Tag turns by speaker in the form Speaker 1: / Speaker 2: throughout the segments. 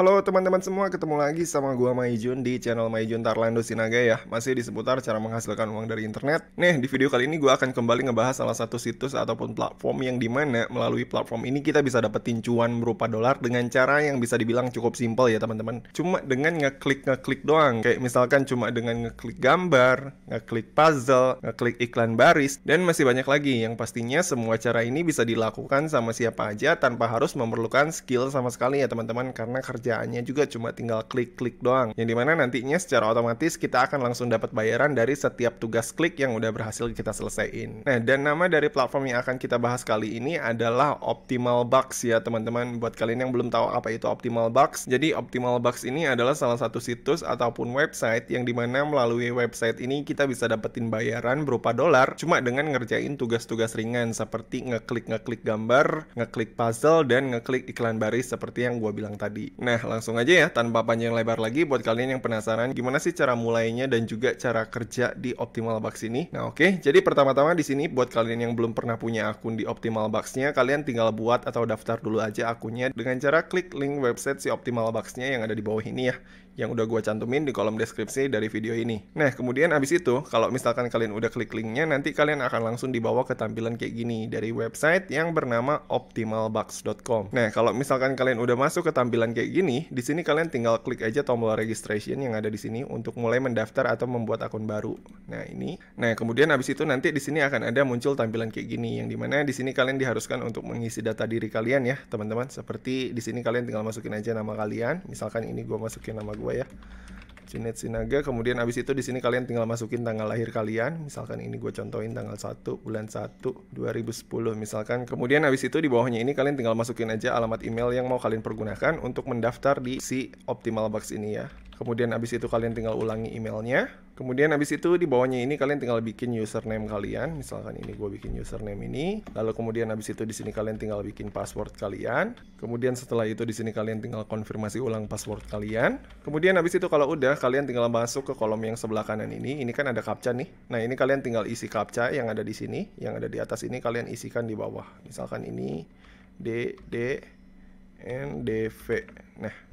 Speaker 1: Halo teman-teman semua, ketemu lagi sama gua Maijun di channel Maijun Tarlando Sinaga ya. Masih di seputar cara menghasilkan uang dari internet. Nih, di video kali ini gua akan kembali ngebahas salah satu situs ataupun platform yang dimana melalui platform ini kita bisa dapetin cuan berupa dolar dengan cara yang bisa dibilang cukup simpel ya teman-teman. Cuma dengan ngeklik doang. Kayak misalkan cuma dengan ngeklik gambar, ngeklik puzzle, ngeklik iklan baris, dan masih banyak lagi yang pastinya semua cara ini bisa dilakukan sama siapa aja tanpa harus memerlukan skill sama sekali ya teman-teman, karena kerjaannya juga cuma tinggal klik-klik doang, yang dimana nantinya secara otomatis kita akan langsung dapat bayaran dari setiap tugas klik yang udah berhasil kita selesaiin. Nah, dan nama dari platform yang akan kita bahas kali ini adalah Optimal Bucks ya teman-teman. Buat kalian yang belum tahu apa itu Optimal Bucks, jadi Optimal Bucks ini adalah salah satu situs ataupun website yang dimana melalui website ini kita bisa dapetin bayaran berupa dolar cuma dengan ngerjain tugas-tugas ringan seperti ngeklik gambar, ngeklik puzzle, dan ngeklik iklan baris seperti yang gue bilang tadi. Nah, langsung aja ya, tanpa panjang lebar lagi, buat kalian yang penasaran gimana sih cara mulainya dan juga cara kerja di Optimal Bucks ini. Nah, oke. Jadi pertama-tama di sini buat kalian yang belum pernah punya akun di Optimal Bucks-nya, kalian tinggal buat atau daftar dulu aja akunnya dengan cara klik link website si Optimal Bucks-nya yang ada di bawah ini ya, yang udah gue cantumin di kolom deskripsi dari video ini. Nah, kemudian abis itu, kalau misalkan kalian udah klik linknya, nanti kalian akan langsung dibawa ke tampilan kayak gini dari website yang bernama optimalbucks.com. Nah, kalau misalkan kalian udah masuk ke tampilan kayak gini, di sini kalian tinggal klik aja tombol registration yang ada di sini untuk mulai mendaftar atau membuat akun baru. Nah, ini. Nah, kemudian abis itu nanti di sini akan ada muncul tampilan kayak gini, yang dimana di sini kalian diharuskan untuk mengisi data diri kalian ya, teman-teman. Seperti di sini kalian tinggal masukin aja nama kalian. Misalkan ini gue masukin nama gue ya, Junet Sinaga. Kemudian abis itu di sini kalian tinggal masukin tanggal lahir kalian. Misalkan ini gue contohin tanggal 1 bulan 1 2010 misalkan. Kemudian abis itu di bawahnya ini kalian tinggal masukin aja alamat email yang mau kalian pergunakan untuk mendaftar di si Optimal Bucks ini ya. Kemudian abis itu kalian tinggal ulangi emailnya. Kemudian abis itu di bawahnya ini kalian tinggal bikin username kalian. Misalkan ini gue bikin username ini. Lalu kemudian abis itu di sini kalian tinggal bikin password kalian. Kemudian setelah itu di sini kalian tinggal konfirmasi ulang password kalian. Kemudian abis itu kalau udah, kalian tinggal masuk ke kolom yang sebelah kanan ini. Ini kan ada captcha nih. Nah, ini kalian tinggal isi captcha yang ada di sini, yang ada di atas ini kalian isikan di bawah. Misalkan ini DDNDV. Nah,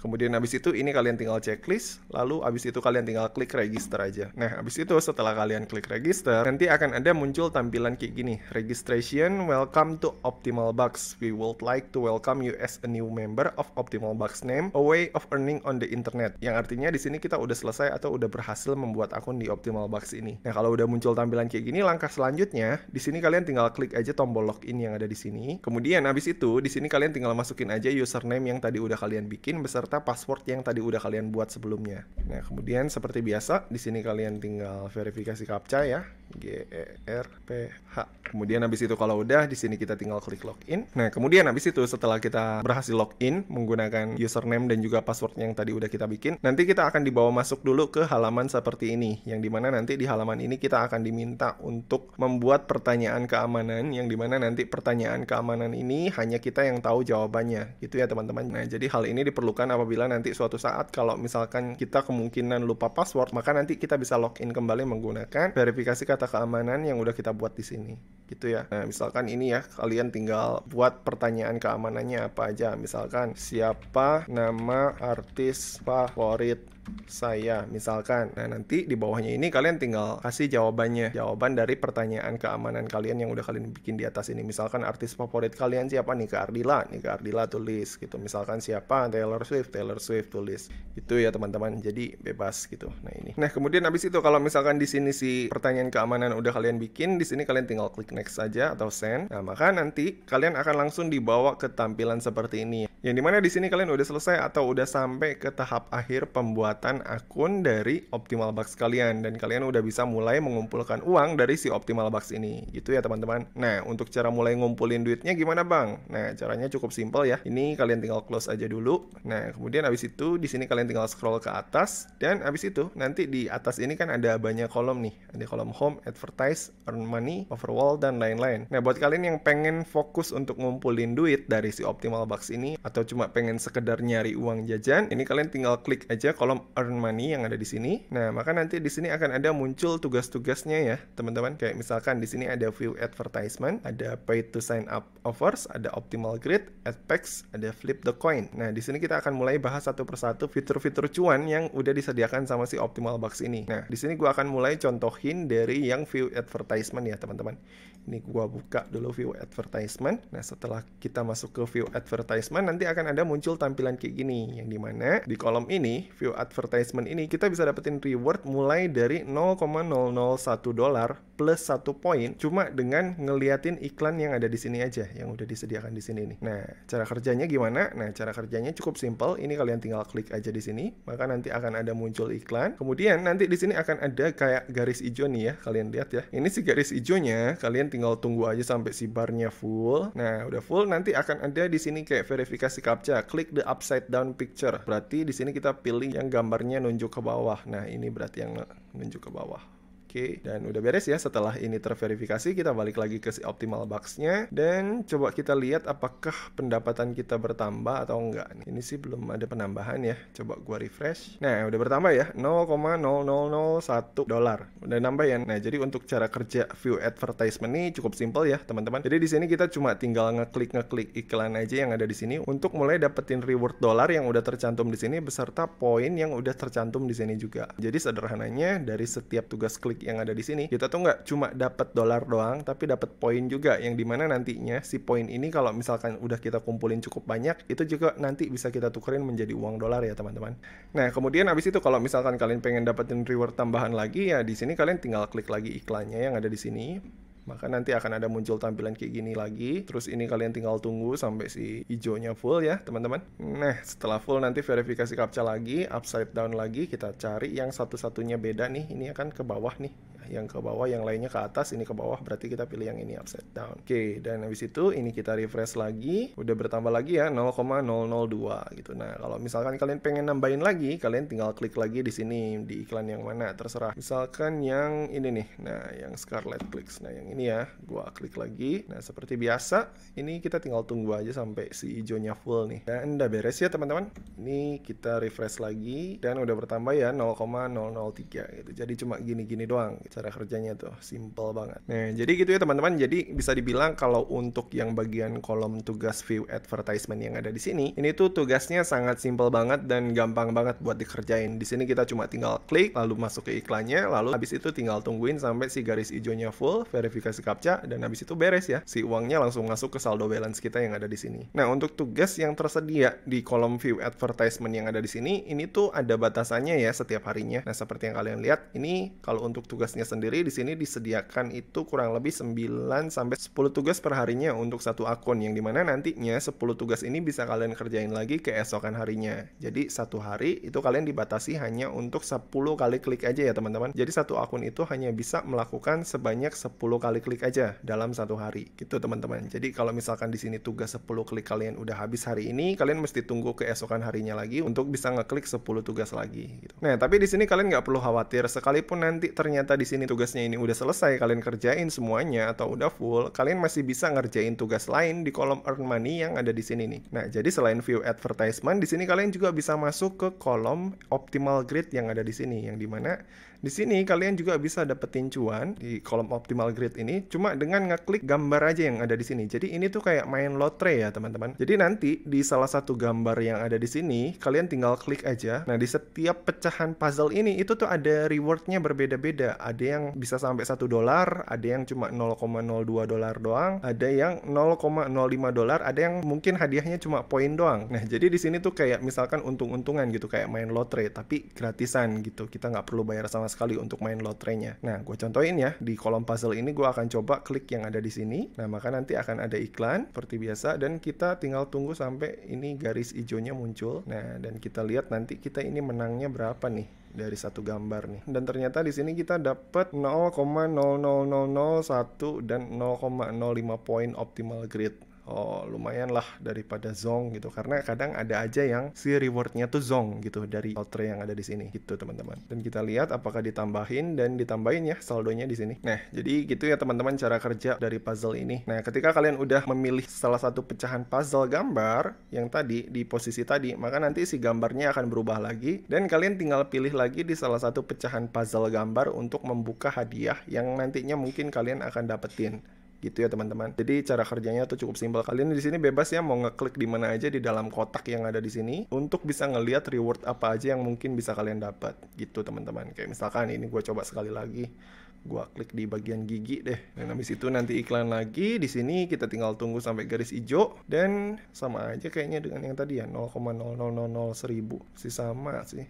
Speaker 1: kemudian abis itu ini kalian tinggal checklist, lalu abis itu kalian tinggal klik register aja. Nah, abis itu setelah kalian klik register, nanti akan ada muncul tampilan kayak gini. Registration, welcome to Optimal Bucks. We would like to welcome you as a new member of Optimal Bucks name, a way of earning on the internet. Yang artinya di sini kita udah selesai atau udah berhasil membuat akun di Optimal Bucks ini. Nah, kalau udah muncul tampilan kayak gini, langkah selanjutnya di sini kalian tinggal klik aja tombol login yang ada di sini. Kemudian abis itu di sini kalian tinggal masukin aja username yang tadi udah kalian bikin beserta password yang tadi udah kalian buat sebelumnya. Nah, kemudian seperti biasa di sini kalian tinggal verifikasi captcha ya, GERPH. Kemudian habis itu kalau udah di sini kita tinggal klik login. Nah, kemudian habis itu setelah kita berhasil login menggunakan username dan juga password yang tadi udah kita bikin, nanti kita akan dibawa masuk dulu ke halaman seperti ini, yang dimana nanti di halaman ini kita akan diminta untuk membuat pertanyaan keamanan, yang dimana nanti pertanyaan keamanan ini hanya kita yang tahu jawabannya, gitu ya teman-teman. Nah, jadi hal ini diperlukan apabila nanti suatu saat kalau misalkan kita kemungkinan lupa password, maka nanti kita bisa login kembali menggunakan verifikasi kata keamanan yang udah kita buat di sini, gitu ya. Nah, misalkan ini ya, kalian tinggal buat pertanyaan keamanannya apa aja. Misalkan, siapa nama artis favorit saya, misalkan. Nah, nanti di bawahnya ini kalian tinggal kasih jawabannya, jawaban dari pertanyaan keamanan kalian yang udah kalian bikin di atas ini. Misalkan artis favorit kalian siapa? Nika Ardila, tulis gitu. Misalkan siapa? Taylor Swift tulis. Itu ya teman-teman, jadi bebas gitu. Nah, ini. Nah, kemudian habis itu kalau misalkan di sini si pertanyaan keamanan udah kalian bikin, di sini kalian tinggal klik next saja atau send. Nah, maka nanti kalian akan langsung dibawa ke tampilan seperti ini. Yang dimana di sini kalian udah selesai atau udah sampai ke tahap akhir pembuatan akun dari Optimal Bucks kalian, dan kalian udah bisa mulai mengumpulkan uang dari si Optimal Bucks ini, gitu ya teman-teman. Nah, untuk cara mulai ngumpulin duitnya gimana bang? Nah, caranya cukup simpel ya. Ini kalian tinggal close aja dulu. Nah, kemudian habis itu di sini kalian tinggal scroll ke atas, dan habis itu nanti di atas ini kan ada banyak kolom nih. Ada kolom home, advertise, earn money, overall, dan lain-lain. Nah, buat kalian yang pengen fokus untuk ngumpulin duit dari si Optimal Bucks ini, atau cuma pengen sekedar nyari uang jajan, ini kalian tinggal klik aja kolom earn money yang ada di sini. Nah, maka nanti di sini akan ada muncul tugas-tugasnya ya, teman-teman. Kayak misalkan di sini ada view advertisement, ada pay to sign up offers, ada optimal grid, apex, ada flip the coin. Nah, di sini kita akan mulai bahas satu persatu fitur-fitur cuan yang udah disediakan sama si Optimal Bucks ini. Nah, di sini gua akan mulai contohin dari yang view advertisement ya, teman-teman. Ini gua buka dulu view advertisement. Nah, setelah kita masuk ke view advertisement, nanti akan ada muncul tampilan kayak gini, yang dimana di kolom ini, view advertisement ini, kita bisa dapetin reward mulai dari 0,001 dolar plus 1 poin cuma dengan ngeliatin iklan yang ada di sini aja, yang udah disediakan di sini nih. Nah, cara kerjanya gimana? Nah, cara kerjanya cukup simple. Ini kalian tinggal klik aja di sini, maka nanti akan ada muncul iklan. Kemudian nanti di sini akan ada kayak garis hijau nih ya, kalian lihat ya. Ini si garis hijaunya, kalian tinggal tunggu aja sampai si barnya full. Nah, udah full, nanti akan ada di sini kayak verifikasi captcha. Klik the upside down picture. Berarti di sini kita pilih yang gambarnya nunjuk ke bawah. Nah, ini berarti yang nunjuk ke bawah. Oke, dan udah beres ya. Setelah ini terverifikasi, kita balik lagi ke si Optimal Bucks-nya dan coba kita lihat apakah pendapatan kita bertambah atau enggak. Ini sih belum ada penambahan ya. Coba gua refresh. Nah, udah bertambah ya, 0,0001 dolar. Udah nambah ya. Nah, jadi untuk cara kerja view advertisement ini cukup simple ya, teman-teman. Jadi di sini kita cuma tinggal ngeklik iklan aja yang ada di sini untuk mulai dapetin reward dolar yang udah tercantum di sini beserta poin yang udah tercantum di sini juga. Jadi sederhananya dari setiap tugas klik yang ada di sini, kita tuh nggak cuma dapat dolar doang, tapi dapat poin juga, yang dimana nantinya si poin ini kalau misalkan udah kita kumpulin cukup banyak, itu juga nanti bisa kita tukerin menjadi uang dolar ya teman-teman. Nah, kemudian habis itu kalau misalkan kalian pengen dapetin reward tambahan lagi ya, di sini kalian tinggal klik lagi iklannya yang ada di sini. Maka nanti akan ada muncul tampilan kayak gini lagi. Terus ini kalian tinggal tunggu sampai si hijaunya full ya teman-teman. Nah, setelah full nanti verifikasi captcha lagi, upside down lagi, kita cari yang satu-satunya beda nih. Ini akan ke bawah nih. Yang ke bawah, yang lainnya ke atas, ini ke bawah, berarti kita pilih yang ini upside down. Oke, dan habis itu ini kita refresh lagi, udah bertambah lagi ya 0,002 gitu. Nah, kalau misalkan kalian pengen nambahin lagi, kalian tinggal klik lagi di sini di iklan yang mana, terserah. Misalkan yang ini nih. Nah, yang Scarlet Clicks. Nah, yang ini ya, gua klik lagi. Nah, seperti biasa, ini kita tinggal tunggu aja sampai si hijaunya full nih. Dan udah beres ya teman-teman. Ini kita refresh lagi dan udah bertambah ya 0,003 gitu. Jadi cuma gini-gini doang cara kerjanya tuh, simple banget. Nah, jadi gitu ya teman-teman. Jadi bisa dibilang kalau untuk yang bagian kolom tugas view advertisement yang ada di sini, ini tuh tugasnya sangat simple banget dan gampang banget buat dikerjain. Di sini kita cuma tinggal klik lalu masuk ke iklannya, lalu habis itu tinggal tungguin sampai si garis hijaunya full, verifikasi captcha, dan habis itu beres ya. Si uangnya langsung masuk ke saldo balance kita yang ada di sini. Nah, untuk tugas yang tersedia di kolom view advertisement yang ada di sini, ini tuh ada batasannya ya setiap harinya. Nah, seperti yang kalian lihat, ini kalau untuk tugasnya sendiri di sini disediakan itu kurang lebih 9 sampai 10 tugas per harinya untuk satu akun, yang dimana nantinya 10 tugas ini bisa kalian kerjain lagi keesokan harinya. Jadi satu hari itu kalian dibatasi hanya untuk 10 kali klik aja ya teman-teman. Jadi satu akun itu hanya bisa melakukan sebanyak 10 kali klik aja dalam satu hari gitu teman-teman. Jadi kalau misalkan di sini tugas 10 klik kalian udah habis hari ini, kalian mesti tunggu keesokan harinya lagi untuk bisa ngeklik 10 tugas lagi gitu. Nah, tapi di sini kalian nggak perlu khawatir, sekalipun nanti ternyata di sini tugasnya ini udah selesai, kalian kerjain semuanya atau udah full, kalian masih bisa ngerjain tugas lain di kolom earn money yang ada di sini nih. Nah, jadi selain view advertisement, di sini kalian juga bisa masuk ke kolom optimal grid yang ada di sini, yang dimana di sini kalian juga bisa dapetin cuan di kolom optimal grid ini cuma dengan ngeklik gambar aja yang ada di sini. Jadi ini tuh kayak main lotre ya teman-teman. Jadi nanti di salah satu gambar yang ada di sini kalian tinggal klik aja. Nah, di setiap pecahan puzzle ini itu tuh ada rewardnya berbeda-beda. Ada yang bisa sampai 1 dolar, ada yang cuma 0,02 dolar doang, ada yang 0,05 dolar, ada yang mungkin hadiahnya cuma poin doang. Nah, jadi di sini tuh kayak misalkan untung-untungan gitu, kayak main lotre tapi gratisan gitu. Kita nggak perlu bayar sama sekali untuk main lotrenya. Nah, gue contohin ya, di kolom puzzle ini gue akan coba klik yang ada di sini. Nah, maka nanti akan ada iklan seperti biasa dan kita tinggal tunggu sampai ini garis hijaunya muncul. Nah, dan kita lihat nanti kita ini menangnya berapa nih dari satu gambar nih. Dan ternyata di sini kita dapat 0,00001 dan 0,05 poin optimal grid. oh lumayan lah daripada Zong gitu, karena kadang ada aja yang si rewardnya tuh Zong gitu dari lotre yang ada di sini gitu teman-teman. Dan kita lihat apakah ditambahin, dan ditambahin ya saldonya di sini. Nah jadi gitu ya teman-teman cara kerja dari puzzle ini. Nah ketika kalian udah memilih salah satu pecahan puzzle gambar yang tadi di posisi tadi, maka nanti si gambarnya akan berubah lagi, dan kalian tinggal pilih lagi di salah satu pecahan puzzle gambar untuk membuka hadiah yang nantinya mungkin kalian akan dapetin gitu ya teman-teman. Jadi cara kerjanya tuh cukup simpel. Kalian di sini bebas ya mau ngeklik di mana aja di dalam kotak yang ada di sini untuk bisa ngelihat reward apa aja yang mungkin bisa kalian dapat gitu teman-teman. Kayak misalkan ini gue coba sekali lagi. Gua klik di bagian gigi deh. Dan habis itu nanti iklan lagi. Di sini kita tinggal tunggu sampai garis hijau, dan sama aja kayaknya dengan yang tadi ya, 0,00001000 sih, sama sih.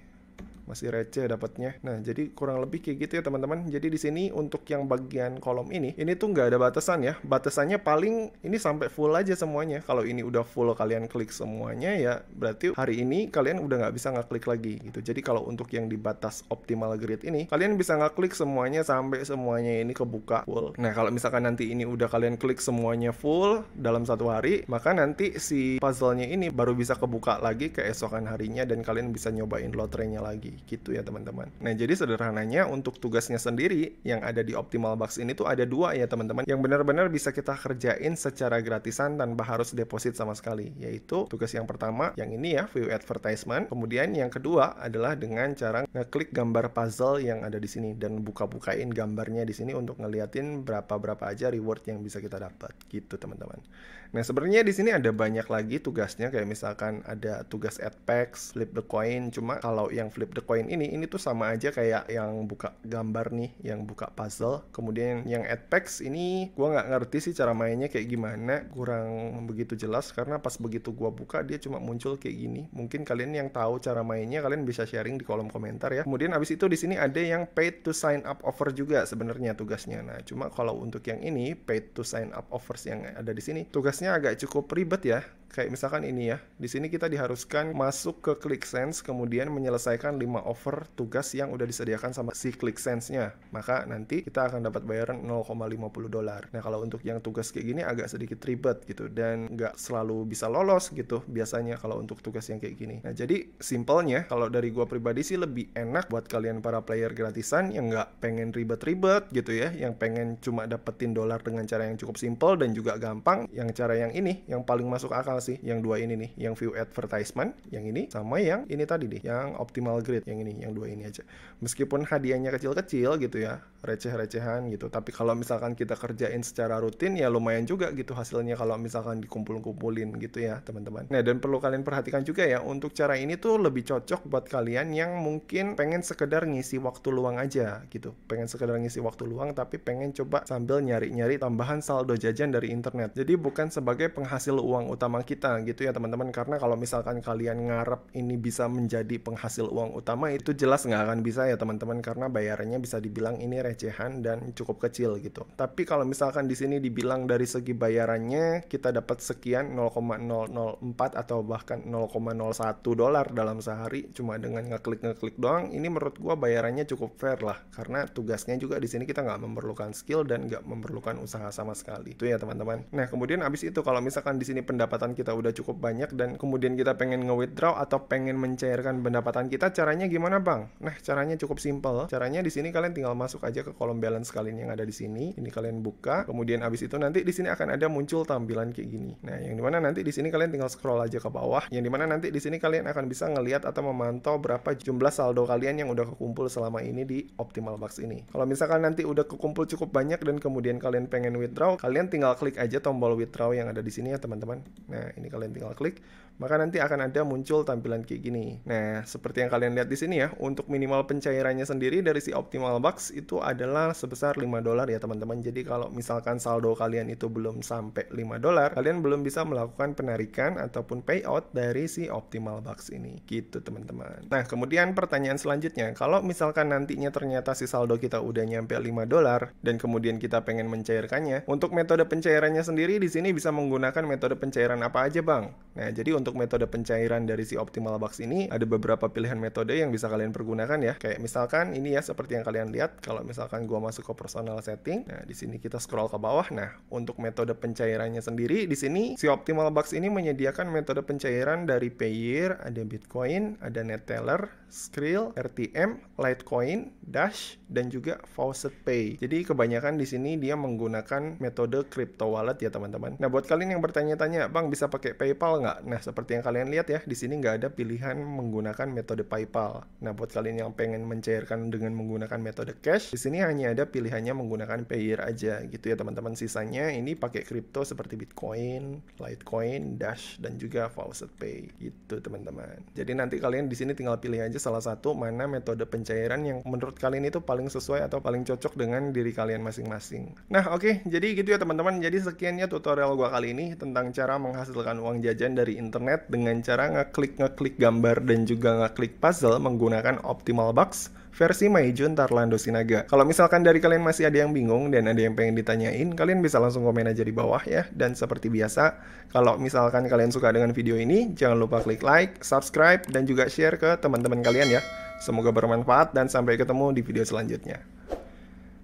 Speaker 1: Masih receh dapatnya. Nah, jadi kurang lebih kayak gitu ya teman-teman. Jadi di sini untuk yang bagian kolom ini tuh nggak ada batasan ya. Batasannya paling ini sampai full aja semuanya. Kalau ini udah full kalian klik semuanya ya, berarti hari ini kalian udah nggak bisa ngeklik lagi gitu. Jadi kalau untuk yang di batas optimal grid ini, kalian bisa ngeklik semuanya sampai semuanya ini kebuka full. Nah, kalau misalkan nanti ini udah kalian klik semuanya full dalam satu hari, maka nanti si puzzle-nya ini baru bisa kebuka lagi keesokan harinya, dan kalian bisa nyobain lotrenya lagi gitu ya teman-teman. Nah jadi sederhananya untuk tugasnya sendiri yang ada di Optimal Box ini tuh ada dua ya teman-teman, yang benar-benar bisa kita kerjain secara gratisan tanpa harus deposit sama sekali, yaitu tugas yang pertama yang ini ya, view advertisement. Kemudian yang kedua adalah dengan cara ngeklik gambar puzzle yang ada di sini dan buka-bukain gambarnya di sini untuk ngeliatin berapa aja reward yang bisa kita dapat gitu teman-teman. Nah sebenarnya di sini ada banyak lagi tugasnya, kayak misalkan ada tugas add packs, flip the coin. Cuma kalau yang flip the coin ini tuh sama aja kayak yang buka gambar nih, yang buka puzzle. Kemudian yang add packs ini gua nggak ngerti sih cara mainnya kayak gimana, kurang begitu jelas karena pas begitu gua buka dia cuma muncul kayak gini. Mungkin kalian yang tahu cara mainnya kalian bisa sharing di kolom komentar ya. Kemudian abis itu di sini ada yang paid to sign up offer juga sebenarnya tugasnya. Nah cuma kalau untuk yang ini paid to sign up offers yang ada di sini, tugasnya agak cukup ribet ya. Kayak misalkan ini ya, di sini kita diharuskan masuk ke ClickSense kemudian menyelesaikan 5 offer tugas yang udah disediakan sama si ClickSense-nya. Maka nanti kita akan dapat bayaran $0,50. Nah kalau untuk yang tugas kayak gini agak sedikit ribet gitu, dan nggak selalu bisa lolos gitu biasanya kalau untuk tugas yang kayak gini. Nah jadi simpelnya kalau dari gua pribadi sih lebih enak buat kalian para player gratisan yang nggak pengen ribet-ribet gitu ya, yang pengen cuma dapetin dolar dengan cara yang cukup simpel dan juga gampang. Yang cara yang ini yang paling masuk akal sih, yang dua ini nih, yang view advertisement yang ini sama yang ini tadi deh, yang optimal grid yang ini, yang dua ini aja. Meskipun hadiahnya kecil-kecil gitu ya, receh-recehan gitu, tapi kalau misalkan kita kerjain secara rutin ya lumayan juga gitu hasilnya kalau misalkan dikumpul-kumpulin gitu ya teman-teman. Nah dan perlu kalian perhatikan juga ya, untuk cara ini tuh lebih cocok buat kalian yang mungkin pengen sekedar ngisi waktu luang aja gitu, pengen sekedar ngisi waktu luang tapi pengen coba sambil nyari-nyari tambahan saldo jajan dari internet. Jadi bukan sebagai penghasil uang utama kita gitu ya teman-teman, karena kalau misalkan kalian ngarep ini bisa menjadi penghasil uang utama itu jelas nggak akan bisa ya teman-teman, karena bayarannya bisa dibilang ini recehan dan cukup kecil gitu. Tapi kalau misalkan di sini dibilang dari segi bayarannya kita dapat sekian 0,004 atau bahkan 0,01 dolar dalam sehari cuma dengan ngeklik doang, ini menurut gua bayarannya cukup fair lah, karena tugasnya juga di sini kita nggak memerlukan skill dan nggak memerlukan usaha sama sekali itu ya teman-teman. Nah kemudian abis itu kalau misalkan di sini pendapatan kita udah cukup banyak dan kemudian kita pengen nge-withdraw atau pengen mencairkan pendapatan kita, caranya gimana bang? Nah caranya cukup simpel. Caranya di sini kalian tinggal masuk aja ke kolom balance kalian yang ada di sini. Ini kalian buka, kemudian abis itu nanti di sini akan ada muncul tampilan kayak gini. Nah yang dimana nanti di sini kalian tinggal scroll aja ke bawah. Yang dimana nanti di sini kalian akan bisa ngelihat atau memantau berapa jumlah saldo kalian yang udah kekumpul selama ini di Optimal Box ini. Kalau misalkan nanti udah kekumpul cukup banyak dan kemudian kalian pengen withdraw, kalian tinggal klik aja tombol withdraw yang ada di sini ya teman-teman. Nah ini kalian tinggal klik, maka nanti akan ada muncul tampilan kayak gini. Nah seperti yang kalian lihat di sini ya, untuk minimal pencairannya sendiri dari si Optimal Box itu adalah sebesar $5 ya teman-teman. Jadi kalau misalkan saldo kalian itu belum sampai $5, kalian belum bisa melakukan penarikan ataupun payout dari si Optimal Box ini gitu teman-teman. Nah kemudian pertanyaan selanjutnya, kalau misalkan nantinya ternyata si saldo kita udah nyampe $5 dan kemudian kita pengen mencairkannya, untuk metode pencairannya sendiri di sini bisa menggunakan metode pencairan apa aja bang? Nah jadi untuk metode pencairan dari si Optimal Box ini ada beberapa pilihan metode yang bisa kalian pergunakan ya. Kayak misalkan ini ya, seperti yang kalian lihat, kalau misalkan misalkan gua masuk ke personal setting, nah di sini kita scroll ke bawah. Nah, untuk metode pencairannya sendiri di sini si Optimal Bucks ini menyediakan metode pencairan dari Payeer, ada Bitcoin, ada Neteller, Skrill, RTM, Litecoin, Dash, dan juga Faucet Pay. Jadi kebanyakan di sini dia menggunakan metode crypto wallet ya teman-teman. Nah, buat kalian yang bertanya-tanya, Bang bisa pakai PayPal nggak? Nah, seperti yang kalian lihat ya, di sini nggak ada pilihan menggunakan metode PayPal. Nah, buat kalian yang pengen mencairkan dengan menggunakan metode cash, di sini hanya ada pilihannya menggunakan Payeer aja gitu ya teman-teman. Sisanya ini pakai kripto seperti Bitcoin, Litecoin, Dash, dan juga Faucet Pay gitu teman-teman. Jadi nanti kalian di sini tinggal pilih aja salah satu mana metode pencairan yang menurut kalian itu paling sesuai atau paling cocok dengan diri kalian masing-masing. Nah, oke, jadi gitu ya teman-teman. Jadi sekian ya tutorial gua kali ini tentang cara menghasilkan uang jajan dari internet dengan cara ngeklik gambar dan juga ngeklik puzzle menggunakan Optimal Bucks versi Maijun Tarlando Sinaga. Kalau misalkan dari kalian masih ada yang bingung dan ada yang pengen ditanyain, kalian bisa langsung komen aja di bawah ya. Dan seperti biasa, kalau misalkan kalian suka dengan video ini, jangan lupa klik like, subscribe, dan juga share ke teman-teman kalian ya. Semoga bermanfaat dan sampai ketemu di video selanjutnya.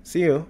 Speaker 1: See you!